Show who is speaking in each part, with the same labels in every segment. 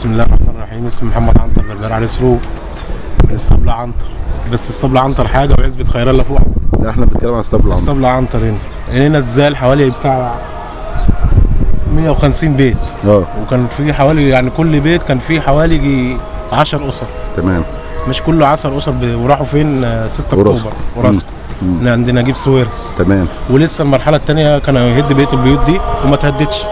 Speaker 1: بسم الله الرحمن الرحيم. اسمي محمد عنتر بربر علي سروق من اسطبل عنتر، بس اسطبل عنتر حاجه وعزبه خير الله فوق.
Speaker 2: لا احنا بنتكلم عن اسطبل عنتر.
Speaker 1: اسطبل عنتر هنا الزال حوالي بتاع 150 بيت. وكان في حوالي يعني كل بيت كان فيه حوالي 10 اسر.
Speaker 2: تمام.
Speaker 1: مش كله 10 اسر وراحوا فين 6 اكتوبر وراسكو. عندنا نجيب سويرس.
Speaker 2: تمام.
Speaker 1: ولسه المرحله الثانيه كانوا يهد بيت البيوت دي وما تهدتش.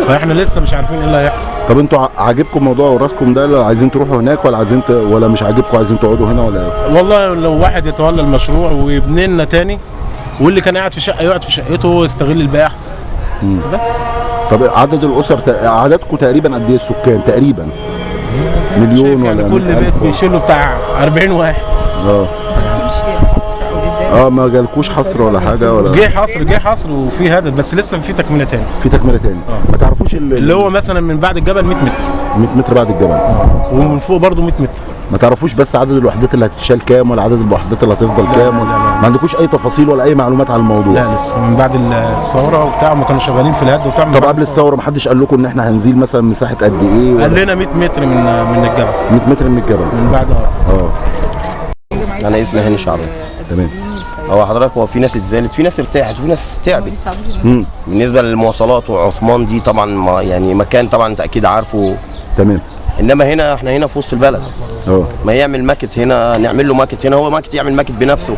Speaker 1: فاحنا لسه مش عارفين ايه اللي هيحصل.
Speaker 2: طب انتوا عاجبكم موضوع وراسكم ده؟ عايزين تروحوا هناك ولا عايزين ولا مش عاجبكم عايزين تقعدوا هنا ولا ايه؟
Speaker 1: والله لو واحد يتولى المشروع ويبني لنا تاني واللي كان قاعد في شقه يقعد في شقته ويستغل الباقي احسن. بس.
Speaker 2: طب عدد الاسر عددكم تقريبا قد ايه السكان تقريبا؟ مليون ولا
Speaker 1: يعني كل بيت بيشيلوا بتاع 40 واحد.
Speaker 3: مش حصر او ازاي؟
Speaker 2: ما جالكوش حصر ولا حاجه ولا؟
Speaker 1: جه حصر وفي هدف، بس لسه في تكمله تاني.
Speaker 2: في تكمله تاني. ما تعرفوش
Speaker 1: اللي هو مثلا من بعد الجبل 100 متر.
Speaker 2: 100 متر بعد الجبل.
Speaker 1: ومن فوق برضه 100 متر.
Speaker 2: ما تعرفوش بس عدد الوحدات اللي هتتشال كام ولا عدد الوحدات اللي هتفضل كام؟ ما عندكوش اي تفاصيل ولا اي معلومات عن الموضوع؟
Speaker 1: لا لسه من بعد الثوره وبتاع ما كانوا شغالين في الهد وبتاع.
Speaker 2: طب قبل الثوره ما حدش قال لكم ان احنا هنزيل مثلا مساحه قد ايه؟
Speaker 1: قال لنا 100 متر من الجبل.
Speaker 2: 100 متر من الجبل
Speaker 1: من بعد
Speaker 4: انا اسمي هاني شعبان.
Speaker 2: تمام.
Speaker 4: هو حضرتك في ناس اتزالت، في ناس ارتاحت، وفي ناس تعبت. بالنسبه للمواصلات وعثمان دي طبعا يعني مكان طبعا انت اكيد عارفه.
Speaker 2: تمام.
Speaker 4: انما هنا احنا هنا في وسط البلد. ما يعمل ماكت هنا، نعمل له ماكت هنا، هو ماكت يعمل ماكت بنفسه.